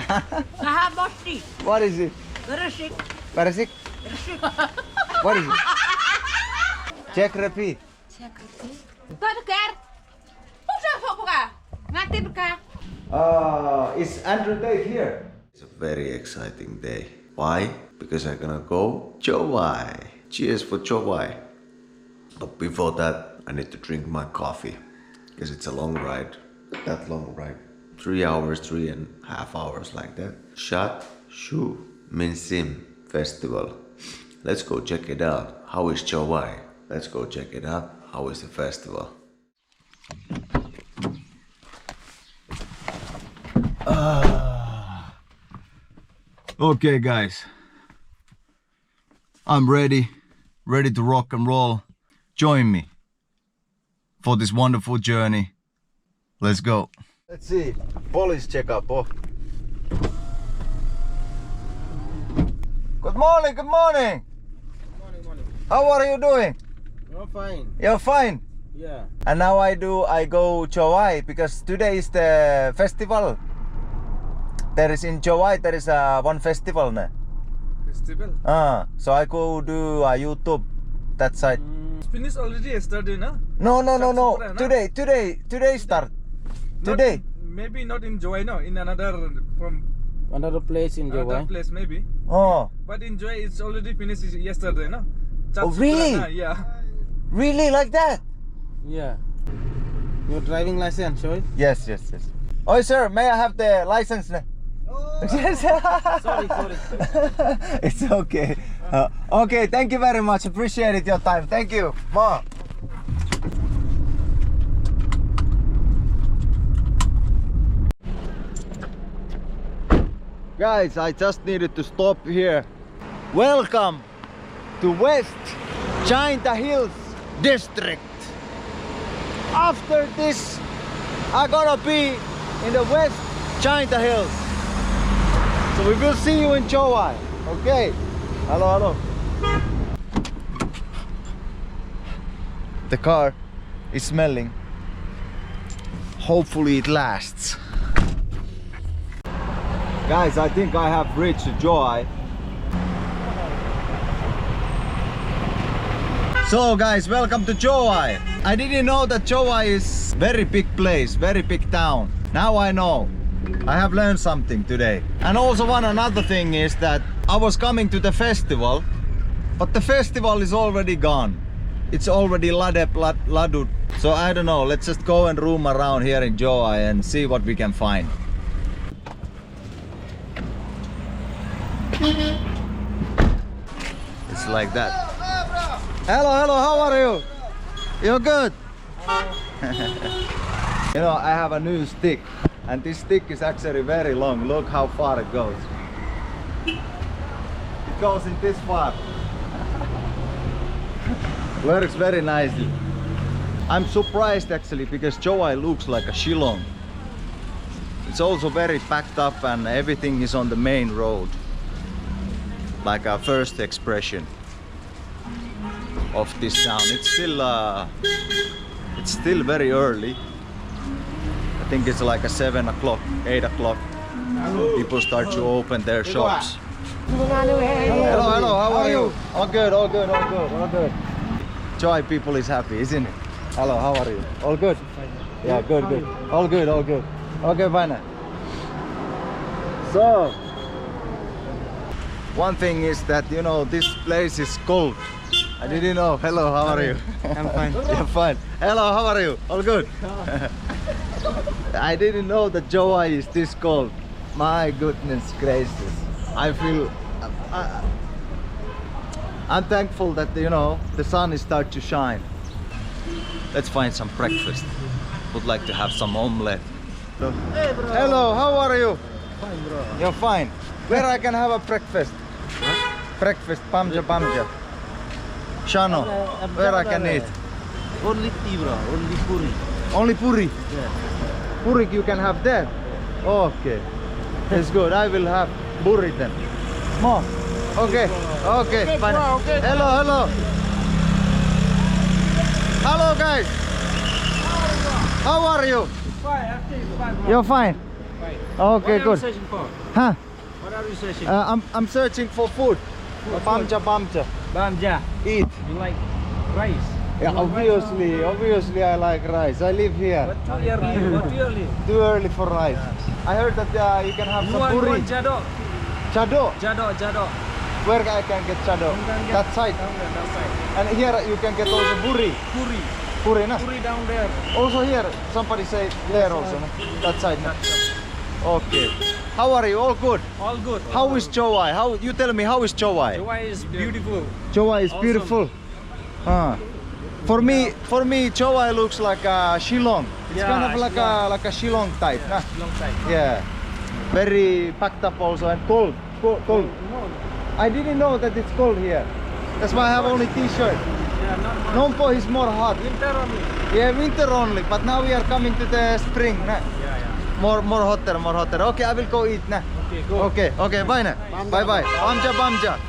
Sahabosti. What is it? Beresik. Parasik? What is it? Check, repeat. Tuh dekat. Usah buka. Nanti buka. Is Andrew Tate here? It's a very exciting day. Why? Because I'm gonna go Chowai. Cheers for Chowai. But before that, I need to drink my coffee. Because it's a long ride. That long ride. 3 hours, 3.5 hours like that. Shat Shu Minsim Festival. Let's go check it out. How is Chowai? Let's go check it out. How is the festival? Okay guys, I'm ready to rock and roll. Join me for this wonderful journey. Let's go. Let's see, police checkup. Oh. Good morning, good morning. Morning. How are you doing? I'm fine. You're fine? Yeah. And now I go Chowai because today is the festival. There is in Chowai, there is one festival. Ne? Festival? So I go do YouTube that side. It's finished already yesterday, no? No. Today start. Today. Maybe not in Joy, no. In Another place in another Jawa. place, maybe. Oh, But in Joy, it's already finished yesterday, no? Oh, really? Yeah. really like that? Yeah. Your driving license, show it. Yes. Oh, sir, may I have the license? Ne? Oh, Sorry. It's okay. Okay, thank you very much. Appreciate it, your time. Thank you. Ma. Guys, I just needed to stop here. Welcome to West Jainta Hills District. After this, I'm gonna be in the West Jainta Hills. So we will see you in Chowai. Okay. Hello. The car is smelling. Hopefully it lasts. Guys, I think I have reached Chowai. So guys, welcome to Chowai. I didn't know that Chowai is very big place, very big town. Now I know. I have learned something today. And also another thing is that I was coming to the festival, but the festival is already gone. It's already ladud. So I don't know, let's just go and roam around here in Chowai and see what we can find. It's like that. Hello, how are you? You're good? You know, I have a new stick. And this stick is actually very long. Look how far it goes. It goes in this far. Works very nicely. I'm surprised actually because Chowai looks like a Shillong. It's also very packed up and everything is on the main road. Like our first expression of this town. It's still very early. I think it's like a 7 o'clock, 8 o'clock. People start to open their shops. Hello, how are you? All good. Chowai people is happy, isn't it? Hello, how are you? All good? Yeah, good. All good. Okay, fine. So, one thing is that, you know, this place is cold. I didn't know. Hello, how are you? I'm fine. You're fine. Hello, how are you? All good? I didn't know that Chowai is this cold. My goodness gracious. I feel... I'm thankful that, you know, the sun is starting to shine. Let's find some breakfast. Would like to have some omelette. Hey, bro. Hello, how are you? Fine, bro. You're fine. Where I can have a breakfast? Breakfast, pamja. Shano, where I can eat? Only tea, bro. Only puri. Only puri? Yeah. Puri you can have there? Okay. It's good. I will have puri then. More. Okay. Fine. Okay. Hello. Hello guys. How are you? Fine, actually, fine, bro. You're fine. Okay, What are good. you searching for? Huh? What are you searching? I'm searching for food. Bamja. Bamja. Eat. You like rice? Yeah, obviously I like rice. I live here. What too early? What too early? Too early for rice. I heard that you can have You some want puri. jado? Chado. Jado. Where I can get chado? You can get That side. down there, that side. And here you can get also puri. Puri. Puri, na? Puri down there. Also here, somebody say there also. Na? That side. Na? Okay. How are you? All good. All good. How is Chowai? How you tell me? How is Chowai? Chowai is beautiful. Chowai is Awesome. beautiful. For me, Chowai looks like Shillong. It's Yeah, kind of like a Shillong type. Nah? Long time. Yeah. Very packed up also and cold. Cold. No. I didn't know that it's cold here. That's why I have only t-shirt. Yeah, not much. Nompo is more hot. Winter only. Yeah, winter only. But now we are coming to the spring. Nah? Yeah. More hotter. Okay, I will go eat. Nah? Okay, go. Okay, bye now. Bye. Bamja.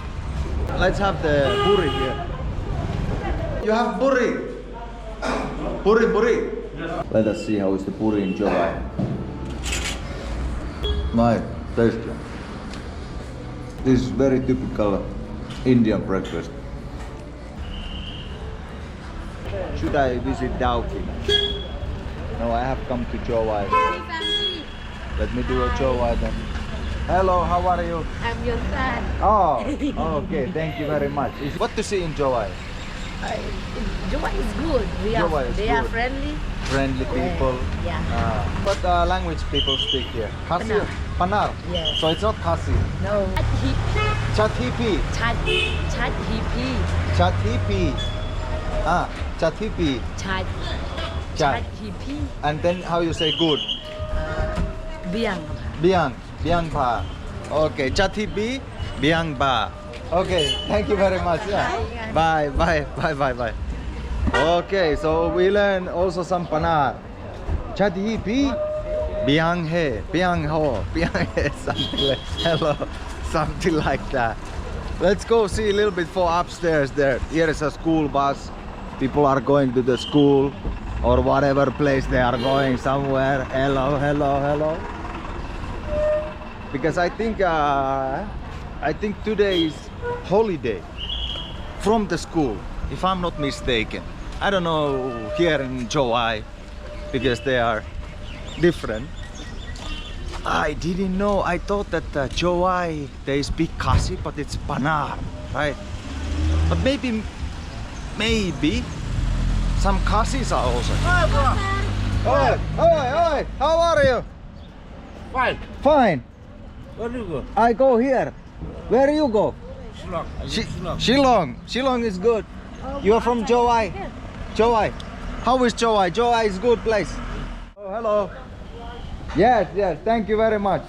Let's have the puri here. You have puri. Puri. Let us see how is the puri in Chowai. My tasty. This is very typical Indian breakfast. Should I visit Dauki? No, I have come to Chowai. Let me do a Chowai then. Hello, how are you? I'm your son. Oh, okay, thank you very much. What to see in Chowai? Chowai is good. They are good. friendly. Friendly people. Yeah. What language people speak here? Khasi? Panar. Yes. So it's not Khasi. No. Chathipi. Chathipi. Chathipi. Chat. And then how you say good? Biang pa. Okay, Chathipi, Biang pa. Okay, thank you very much. Yeah. Bye. Okay, so we learn also some Panar. Chathipi, Biang he, Biang ho, Biang he, something like hello, something like that. Let's go see a little bit for upstairs there. Here is a school bus. People are going to the school or whatever place they are going somewhere. Hello. Because I think today is holiday from the school, if I'm not mistaken. I don't know here in Chowai because they are different. I didn't know. I thought that Chowai they speak Khasi, but it's Panar, right? But maybe some Khasis are also. Oi! How are you? Fine. Where do you go? I go here. Where you go? Shillong. Shillong is good. You are from Chowai. How is Chowai? Chowai is good place. Oh, hello. Yes. Thank you very much.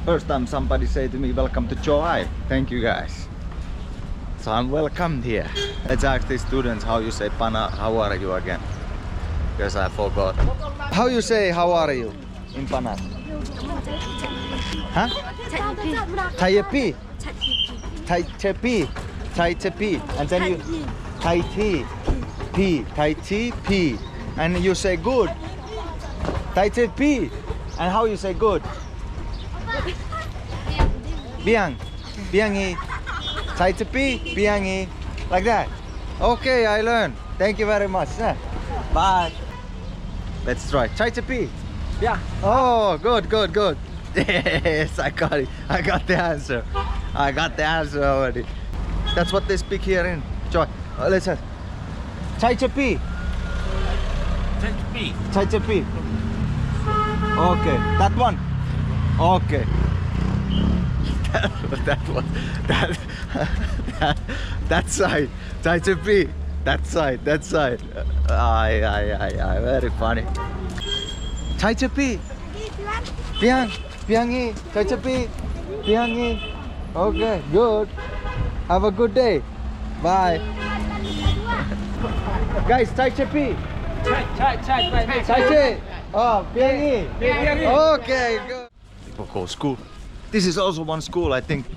First time somebody say to me, welcome to Chowai. Thank you guys. So I'm welcomed here. Let's ask the students how you say Pana. How are you again? Because I forgot. How you say how are you in Pana? Huh? Tayepi. Taitepi. And then you Taiti. P. And you say good. Taitepi. And how you say good? Biangi. Taitepi. Biangi. Like that. Okay, I learned. Thank you very much. Bye. Let's try. Taitepi. Yeah. Oh, good. Yes, I got it. I got the answer already. That's what they speak here in Chowai. Let's have Chaichapi. Okay, that one. Okay. That side. Chaichapi. That side. Aye. Very funny. Chaichapi. Piangi, Chaichapi, Piangi. Okay, good. Have a good day. Bye. Guys, Chaichapi. Chaiche. Oh, Piangi. Okay, good. People go school. This is also one school, I think.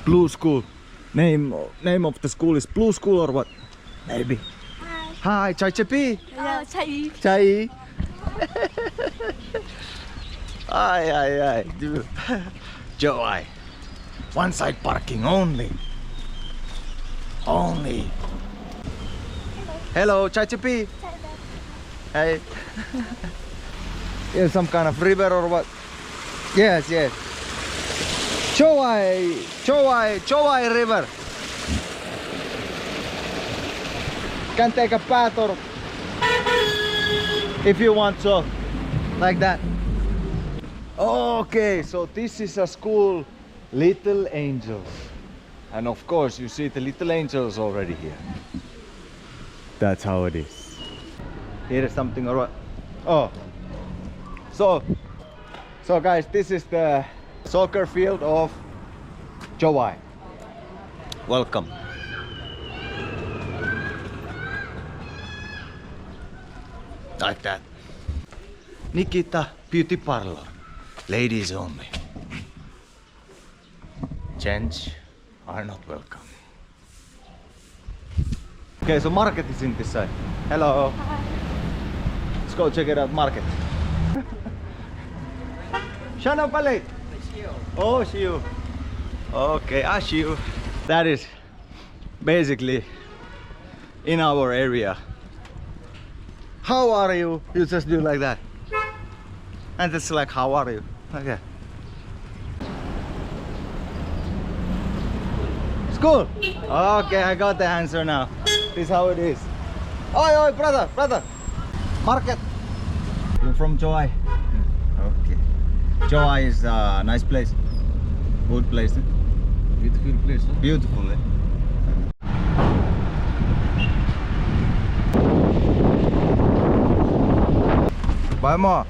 Blue School. Name of the school is Blue School or what? Maybe. Hi, Chaichapi. Hello, Chai. Chai. Ay, dude. Joy. One side parking only. Only. Hello, Chachipi. Hey. In some kind of river or what? Yes. Chowai River. Can take a path or if you want so, like that. Okay, so this is a school, Little Angels. And of course you see the Little Angels already here. That's how it is. Here is something or what? Oh. So guys, this is the soccer field of Chowai. Welcome. Like that. Nikita Beauty Parlor. Ladies only. Gents are not welcome. Okay, so market is in this side. Hello. Let's go check it out, market. Shana Palay. Oh, Shiu. Okay, Shiu. That is basically in our area. How are you? You just do like that. And it's like, how are you? Okay. School. Okay, I got the answer now. This is how it is. Oi, brother. Market. You're from Chowai? Okay. Chowai is a nice place. Good place. Eh? Beautiful place. Huh? Beautiful. Eh? Bye more.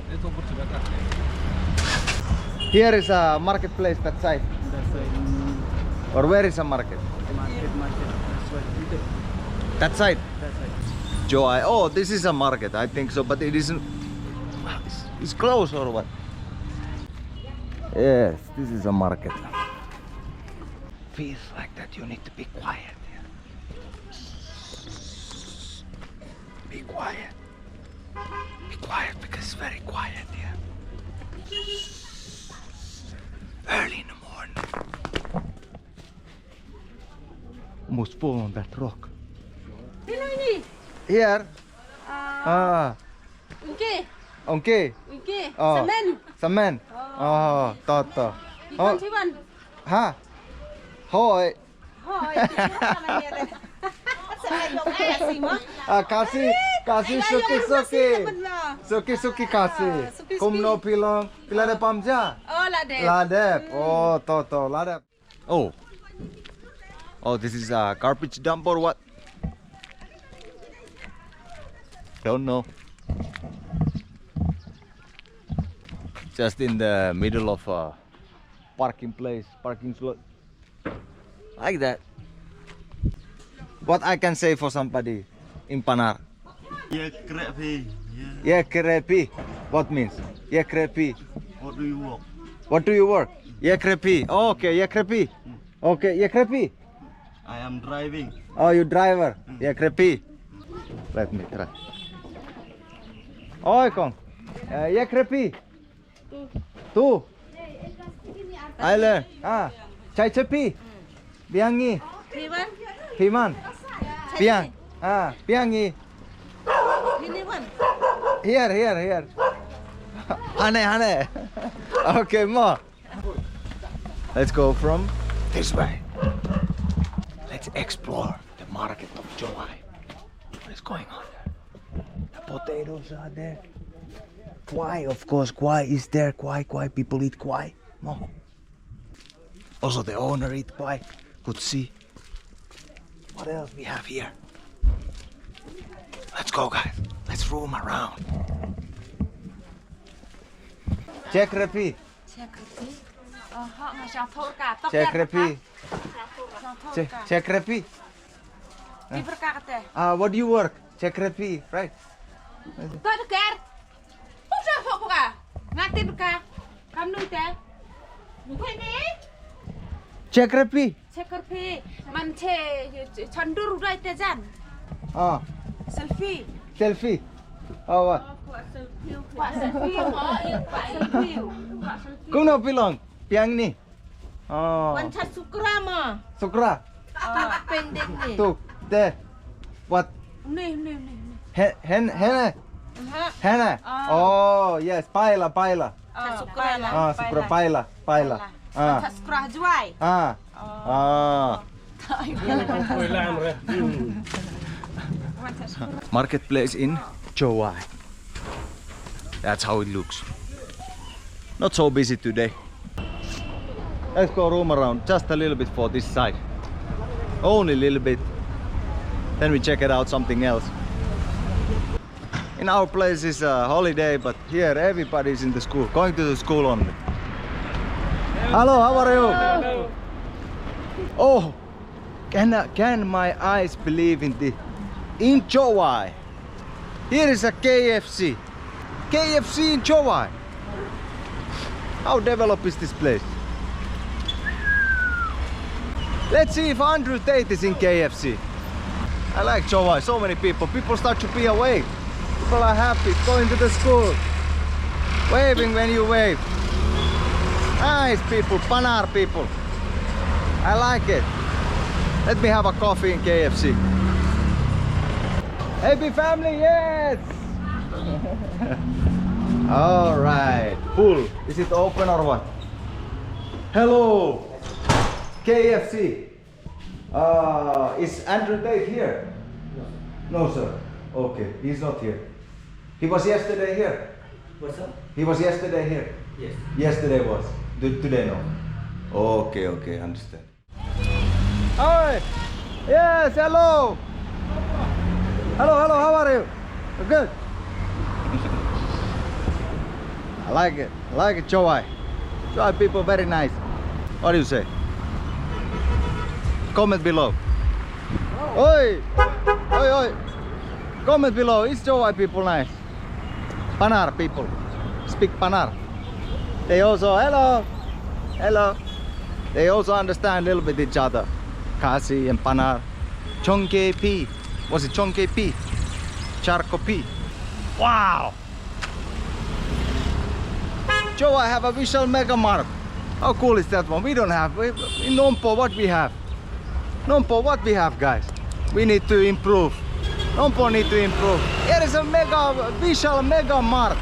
Here is a marketplace that side. Or where is a market? That side? Chowai. Oh, this is a market. I think so, but it isn't. It's closed or what? Yes, this is a market. Feels like that you need to be quiet. Be quiet. Be quiet because it's very quiet here. Early in the morning. Almost fall on that rock. Here? Okay. Oh. Semen. Oh, Toto. Oh. Ha. Hoi. Kasi suki kasi. Kumno pilong pilade pamja. Oh, Ladep. Ladep. Oh, Toto, Ladep. Oh, this is a garbage dump or what? Don't know. Just in the middle of a parking place, parking slot. Like that. What I can say for somebody in Panar? Yeah, krepi. What means? Yeah, krepi. What do you work? What do you work? Yeah, krepi. Oh, okay, yeah, krepi. Okay, yeah, krepi. I am driving. Oh, you driver. Yeah, krepi. Let me try. Oi, Kong. Yeah, krepi. Tu. I learn. Chai chepi. Biangi. Piman. Piang. Piangi. Here. Hane. Okay, more. Let's go from this way. Let's explore the market of Chowai. What is going on there? The potatoes are there. Kwai, of course, kwai is there. Kwai. People eat kwai. No. Also, the owner eat kwai. Could see. What else we have here? Let's go, guys. Let's roam around. Check repeat. Check repeat. Check repeat. What do you work? Check repeat, right? Check repeat. Selfie. Oh, what? Pak Selfie hả? Yêu Pak Selfie. Pak Selfie. Cũng nào pilong, piang ni. Oh, Wanchat Sukra mah. Sukra. Pendek ni. Tu, te. What? Ni. Hene. Aha. Hene. Oh, yes, paila. Sukra lah. Ah, Sukra paila. Ah. Sukra juai. Ah. Ah. Marketplace in Chowai. That's how it looks. Not so busy today. Let's go roam around just a little bit for this side. Only a little bit. Then we check it out something else. In our place is a holiday, but here everybody's in the school, going to the school only. Hello, how are you? Hello. Oh, can my eyes believe in Chowai? Here is a KFC. KFC in Chowai. How developed is this place? Let's see if Andrew Tate is in KFC. I like Chowai. So many people. People start to be awake. People are happy going to the school. Waving when you wave. Nice people, Panar people. I like it. Let me have a coffee in KFC. Happy family, yes! Alright, full. Is it open or what? Hello! KFC. Is Andrew Tate here? No, sir. Okay, he's not here. He was yesterday here. What's up? He was yesterday here. Yes. Yesterday was. Today no. Okay, understand. Hi. Yes, hello. Hello, how are you? Good. I like it, Chowai. Chowai people very nice. What do you say? Comment below. Oi! Comment below. Is Chowai people nice? Panar people. Speak Panar. They also hello. They also understand a little bit each other. Kasi and Panar. Chongke P. Was it Chongke P? Charco P. Wow! Chowai have a visual mega mart. How cool is that one? We don't have. In Nompo, what we have? Nompo, what we have, guys? We need to improve. Nompo need to improve. Here is a visual mega mart.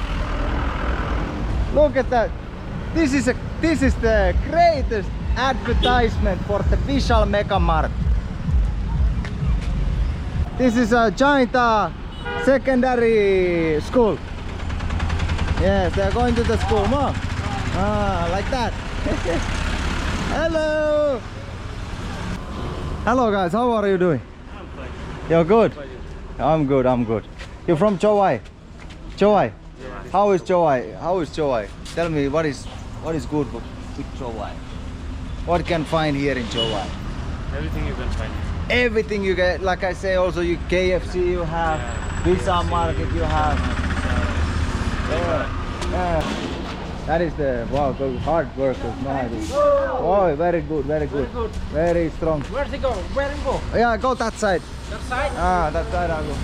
Look at that. This is the greatest advertisement for the visual mega mart. This is a giant secondary school. Yes, they're going to the school, Mom. Like that. Hello. Hello guys, how are you doing? I'm fine. You're good? I'm good. You're from Chowai? Chowai? Yeah. How is Chowai? Tell me what is good with Chowai? What can find here in Chowai? Everything you can find. Everything you get, like I say, also you KFC you have, Visa Market you have. Yeah. That is the good hard workers. Nice. Oh, very good. Very strong. Where's he go? Where he go? Yeah, go that side. That side? That side I go.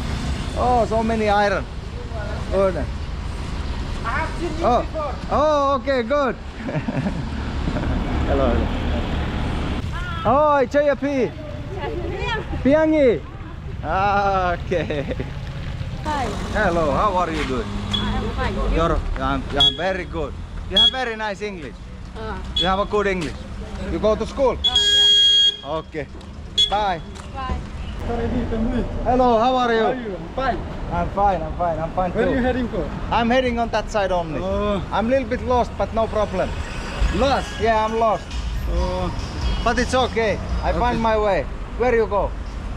Oh, so many iron. Good. I have seen you before. Oh, okay, good. Hello. Oh, Chaya P. Piangi. Okay. Hi. Hello, how are you doing? I'm fine. I'm very good. You have very nice English. You have a good English. You go to school? Yeah. Okay. Bye. Bye. Hello, how are you? Fine. I'm fine too. Where are you heading for? I'm heading on that side only. Oh. I'm a little bit lost, but no problem. Lost? Yeah, I'm lost. Oh, But it's okay. I find my way. Where you go?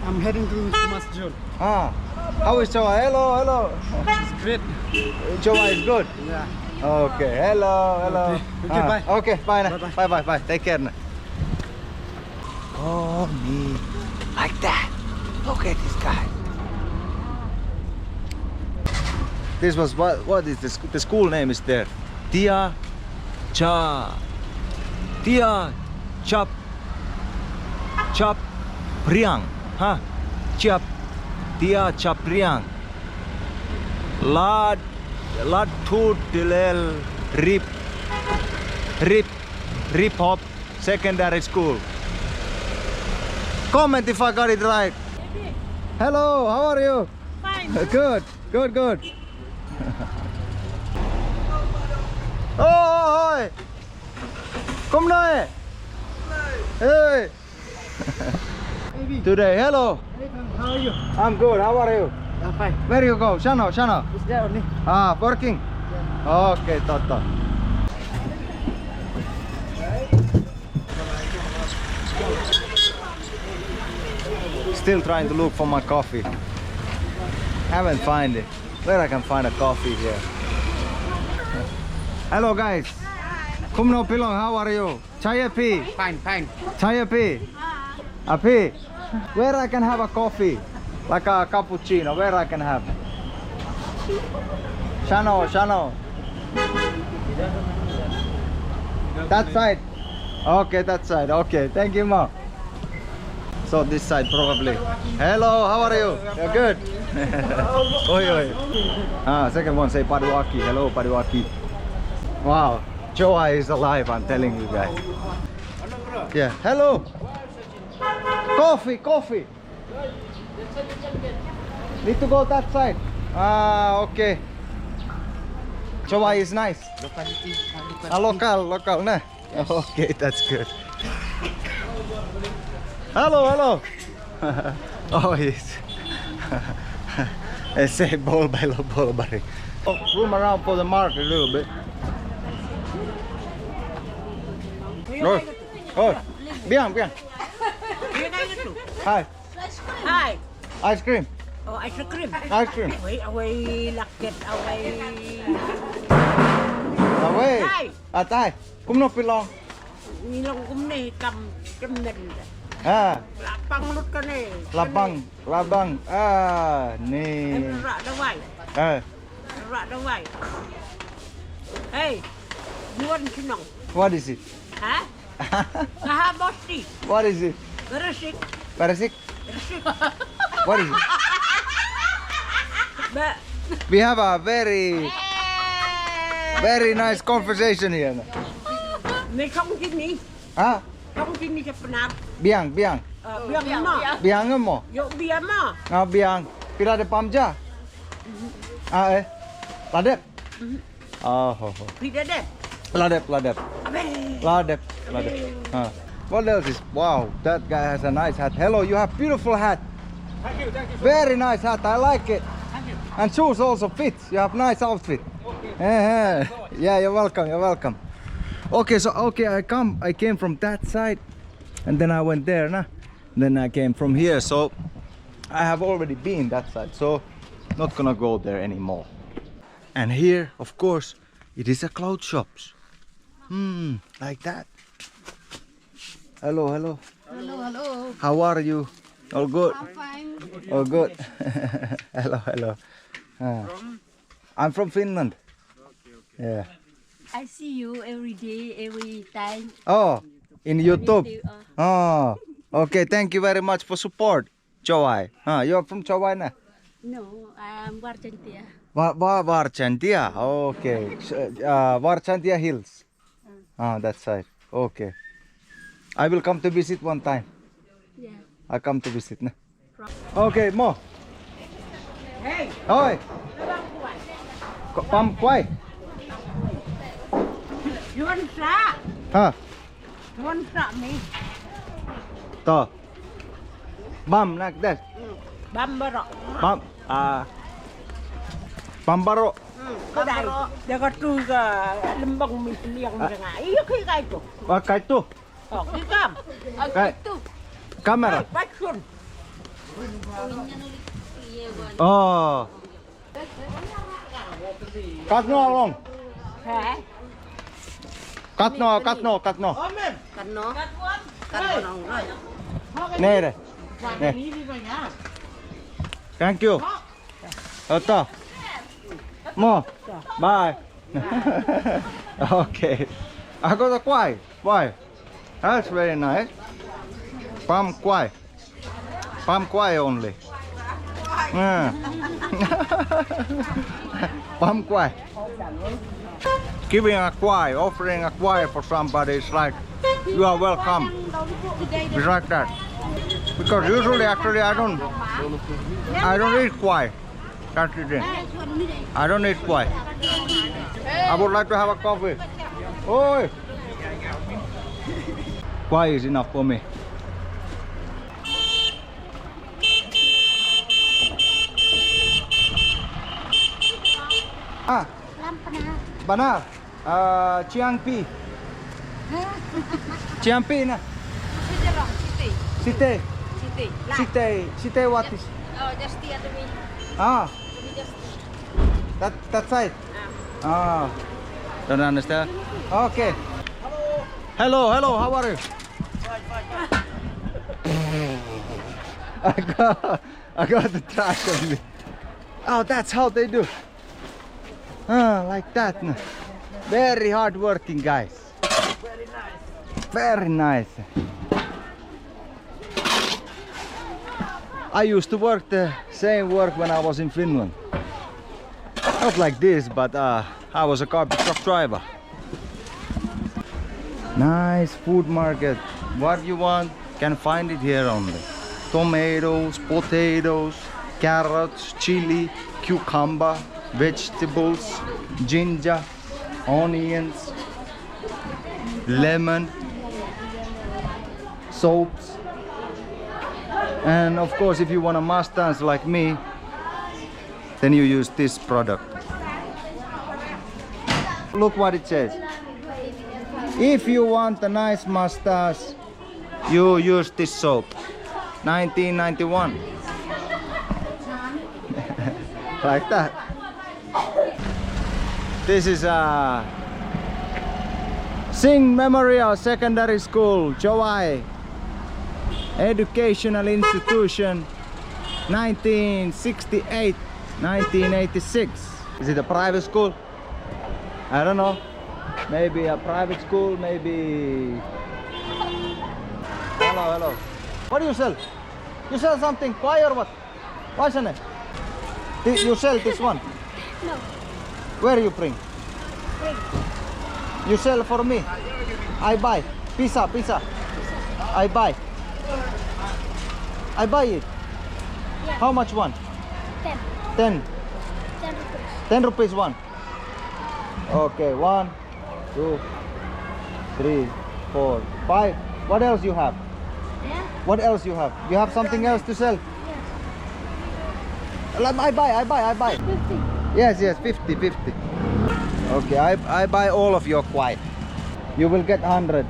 I'm heading to Masjid. How is Chowai? Hello. It's great. Chowai is good. Yeah. Okay. Hello. Okay, bye. Okay, bye. Bye-bye. Bye. Take care. Oh, me. Like that. Look at this guy. This was what is this? The school name is there. Tia Chap Priang. Tia Chap Priang. Lad Lattu Tilel Rip Hop Secondary School. Comment if I got it right. Hello, how are you? Fine. Good. Oh, hi. Come now. Hey. Today, hello. How are you? I'm good. How are you? I'm fine. Where you go? Shano. Is there only? Ah, working. Okay, Tata. Still trying to look for my coffee. Haven't find it. Where I can find a coffee here? Hello guys. Kumno Pilong, how are you? Chaya P. Fine. Chaya P. P. Where I can have a coffee? Like a cappuccino. Where I can have? Shano. That side. Okay, that side. Okay, thank you, Ma. So this side probably. Hello, how are you? You're good. Oi. Second one say Paduaki. Hello, Paduaki. Wow, Joa is alive. I'm telling you guys. Yeah. Hello. Coffee. Need to go that side. Okay. Joa is nice. Local, nah. Okay, that's good. Hello. Oh, he's I say ball by bari. Room around for the market a little bit. Oh, Biang. Hi. Hi. Ice cream. Oh, ice cream. Ice cream. Away lakit, away. Away. Hi. Tay. Kumno Pilong. Nilong kumne kam nen. Lapang lut ka ni. Labang. Ni. Rak dawai. Rak dawai. Hey. Yuan sinong. What is it? Ha? Kahabosti. What is it? Resik. Parasik? What is it? Ba. We have a very nice conversation here. May không sini. Ah, Không sini sa penap. Biang. Biang mo. Biang mo. Yo biang mo. Biang. Pila de pamja. Ladep. Oh. Pida deh. Ladep. Abe. What else is? Wow, that guy has a nice hat. Hello, you have beautiful hat. Thank you. Very nice hat. I like it. Thank you. And shoes also fits. You have nice outfit. Okay. Yeah, you're welcome. Okay, I came from that side and then I went there, nah? Then I came from here, so I have already been that side, so not gonna go there anymore. And here, of course, it is a cloud shops. Like that. Hello. Hello. How are you? All good? I'm fine. All good. Hello. I'm from Finland. Yeah. I see you every day, every time. Oh, in YouTube. YouTube, Oh, okay. Thank you very much for support, Chowai. You're from Chowai, na? No, I'm Varchantia. Varchantia. Okay. Varchantia Hills. That side. Okay. I will come to visit one time. Yeah. I come to visit, na? Okay, Mo. Hey. Oi. Pam Kwai. Yuan sa. Yuan sa mi. To. Bam like that. Bambaro. Pambaro. Cái đây, để có chui cái lâm bông mình liang mình ngã. Ý cái gai tu. Cái tu. Cái cam. Cái camera. Bách xuân. Oh. Cắt nó không? Hả? Cắt nó. Cắt nó. Cắt nó rồi. Nè đây. Nè. Thank you. Otto. Mo. Bye. Okay. I got a kwai. Why? That's very nice. Palm kwai. Palm kwai only. Palm kwai. Giving a kwai, offering a kwai for somebody is like, you are welcome. It's like that. Because usually actually I don't eat kwai. That's the thing. I don't eat kwai. I would like to have a coffee. Oi! Kwai is enough for me. Ah, Banar, Chiang Pi. Chiang Pi na. Site. Site what is? Oh, just the other way. Ah, that side. Ah, don't understand. Okay. Hello, how are you? I got the trash on me. Oh, that's how they do. Like that. Very hard working guys. Very nice. I used to work the same work when I was in Finland. Not like this, but I was a garbage truck driver. Nice food market. What you want, can find it here only. Tomatoes, potatoes, carrots, chili, cucumber, vegetables, ginger, onions, lemon, soaps. And of course, if you want a mustache like me, then you use this product. Look what it says. If you want a nice mustache, you use this soap. 1991. Like that. This is a Singh Memorial Secondary School, Chowai. Educational institution, 1968, 1986. Is it a private school? I don't know. Maybe a private school, maybe. Hello. What do you sell? You sell something? Why or what? What's in it? You sell this one? No. Where you bring? You sell for me. I buy. Pizza. I buy. I buy it. Yeah. How much one? 10. 10. 10 rupees. 10 rupees one. Okay, 1, 2, 3, 4, 5. What else you have? Yeah? What else you have? You have something else to sell? Yes. I buy. 50. Yes, 50. Okay, I buy all of your kwai. You will get 100.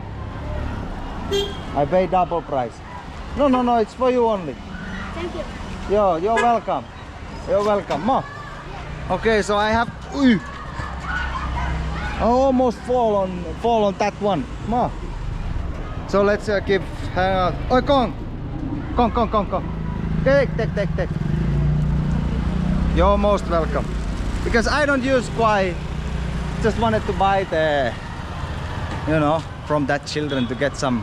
I pay double price. No, it's for you only. Thank you. You're welcome. You're welcome. More. Okay, so I have. I almost fall on that one. More. So let's give. Hang out. Oi, Kong. Take. You're most welcome. Because I don't use kwai. Just wanted to buy the, from that children to get some,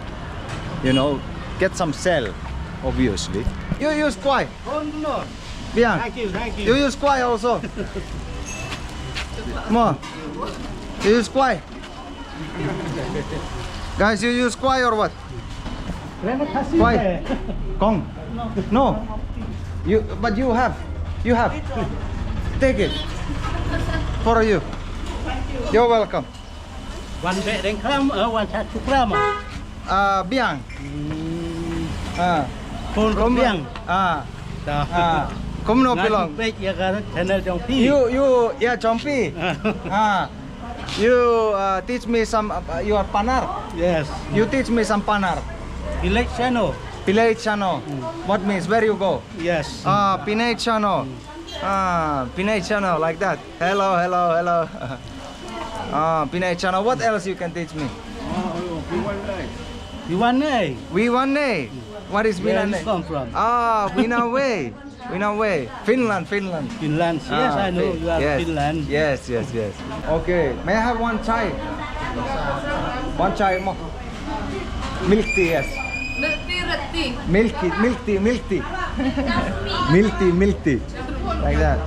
get some sell, obviously. You use kwai? Oh no. Bian. Thank you. You use kwai also? Mo. You use kwai? Guys, you use kwai or what? Kwai? Kong? No. But you have. Take it. For you. You're welcome. One bit then clam, one chat to clam. Biang. Phone from Biang. Come no belong. Channel trong Pi. You Chompi. You teach me some your panar. Yes. You teach me some panar. Village channel. Pilay chano. What means where you go? Yes. Pinay chano. Pinay chano like that. Hello. Pinay chano. What else you can teach me? Viwanne. Viwanne. What is Where you Viwanne? come from? Vinaway. Finland. Finland. Yes, I know you are Finland. Yes. Okay. May I have one chai? One chai more. Milk tea, yes. Milk tea Milky, milky. Like that.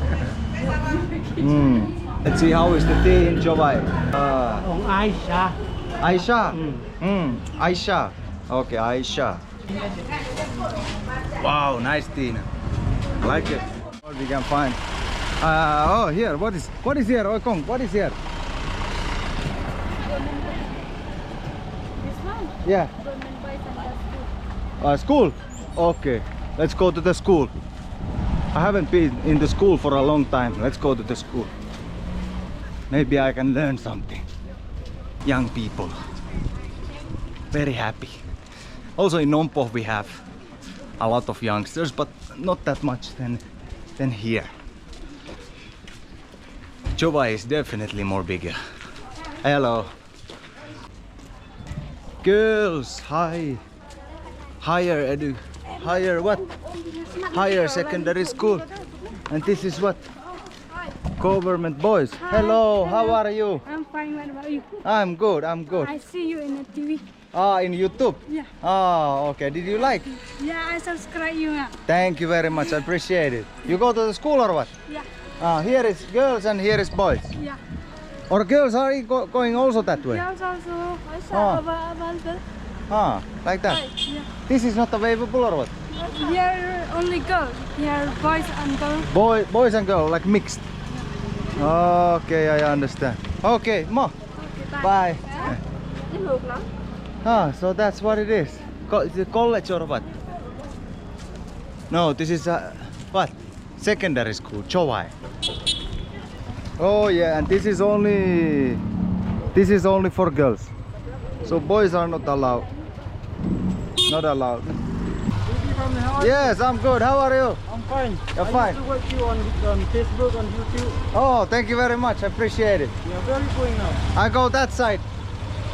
Let's see how is the tea in Chowai. ของไอชา Aisha. Aisha. Okay, Aisha. Wow, nice tea. I like it. What we can find? Oh, here. What is here? Oikong, what is here? This one. Yeah. Government boys and the school. School. Okay. Let's go to the school. I haven't been in the school for a long time. Let's go to the school. Maybe I can learn something. Young people. Very happy. Also in Nompo we have a lot of youngsters, but not that much than here. Chowai is definitely more bigger. Hello. Girls, hi. Higher what? Higher secondary school. And this is what? Government boys. Hello, how are you? I'm fine. What about you? I'm good, I'm good. I see you in the TV. In YouTube? Yeah. Oh, okay. Did you like? Yeah, I subscribe you now. Thank you very much, I appreciate it. You go to the school or what? Yeah. Here is girls and here is boys. Yeah. Or girls are going also that way? Yeah, also. I Oh. saw about the. Like that? Yeah. This is not available or what? Here only girls. Here boys and girls. Boys and girls, like mixed. Okay, I understand. Okay, Ma. Okay, Bye. So that's what it is. Is it college or what? No, this is what? Secondary school, Chowai. Oh yeah, and this is only for girls. So boys are not allowed. Not allowed. Yes, I'm good. How are you? I'm fine. You're fine. I used to watch you on Facebook, on YouTube. Oh, thank you very much. I appreciate it. Yeah, where are you going now? I go that side.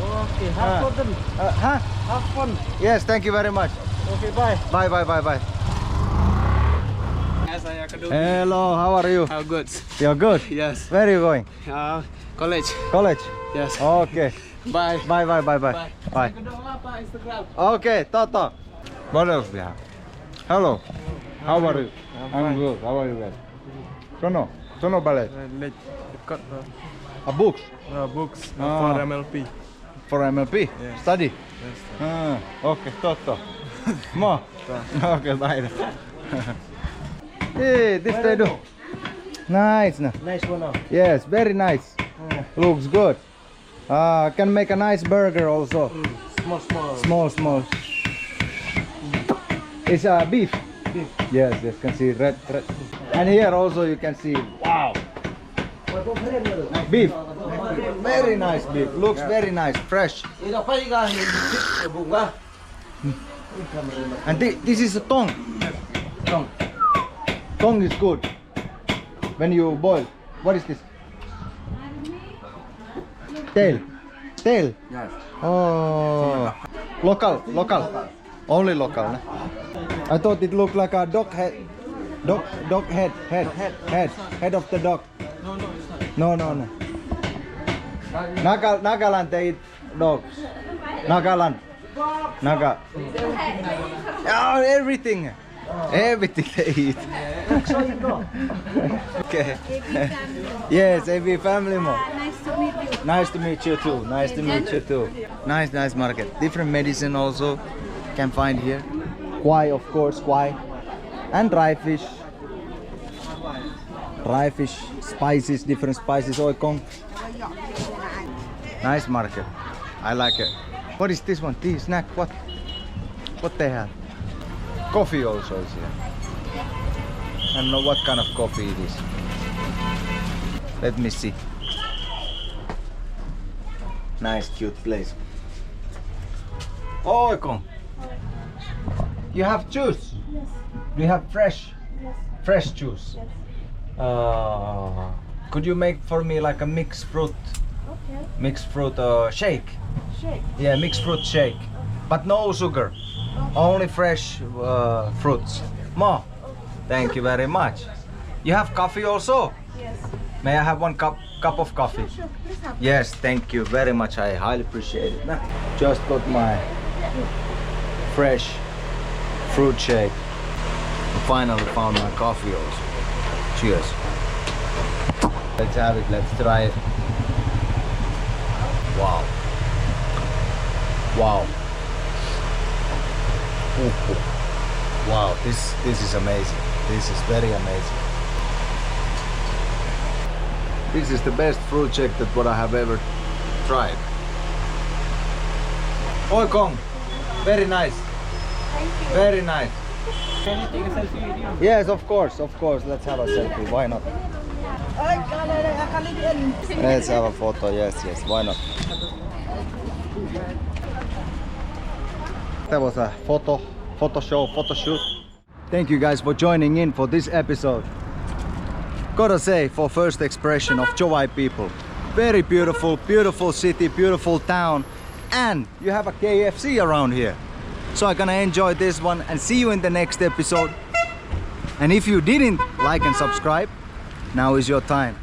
Okay, have fun then. Huh? Have fun. Yes, thank you very much. Okay, bye. Bye. Hello, how are you? How good? You're good? Yes. Where are you going? College. College? Yes. Okay. Bye. Bye. Okay, Toto. What else we have? Hello. How are you? I'm good. How are you guys? Sono ballet. Books? Books Ah. for MLP. For MLP? Yes. Study? Yes. Okay, Toto. Mo? Okay, bye. Hey, this they do. Nice. Nice one now. Yes, very nice. Looks good. Can make a nice burger also. Small. It's beef. Yes, can see red. And here also you can see, wow. Beef. Very nice beef. Looks very nice, fresh. And this is a tongue. Tongue is good. When you boil. What is this? Tail. Yes. Oh. Local. Only local. Nah? I thought it looked like a dog head. Dog head. Head of the dog. No, it's not. No. Nagaland they eat dogs. Naga. Oh, everything they eat. Okay. Yes, AB family more. Nice to meet you. Nice to meet you too. Nice market. Different medicine also can find here. Kwai, of course, kwai. And dry fish. Spices, different spices, oikong. Nice market. I like it. What is this one? Tea, snack, what? What they have? Coffee also is here. I don't know what kind of coffee it is. Let me see. Nice, cute place. Oikong. You have juice? Yes. We have fresh? Yes. Fresh juice? Yes. Could you make for me like a mixed fruit shake? Shake. Yeah, mixed fruit shake. But no sugar. Only fresh fruits. Ma, thank you very much. You have coffee also? Yes. May I have one cup of coffee? Sure. Please have. Yes, thank you very much. I highly appreciate it. Just got my fresh fruit shake. I finally found my coffee also. Cheers. Let's have it, let's try it. Wow. Wow. Ooh. Wow, this is amazing. This is very amazing. This is the best fruit shake that what I have ever tried. Oi Kong, very nice. Very nice. Can you take a selfie with you? Yes, of course. Let's have a selfie. Why not? Let's have a photo. Yes, why not? That was a photo shoot. Thank you guys for joining in for this episode. Gotta say, for first expression of Chowai people, very beautiful city, beautiful town, and you have a KFC around here. So I'm gonna enjoy this one and see you in the next episode. And if you didn't like and subscribe, now is your time.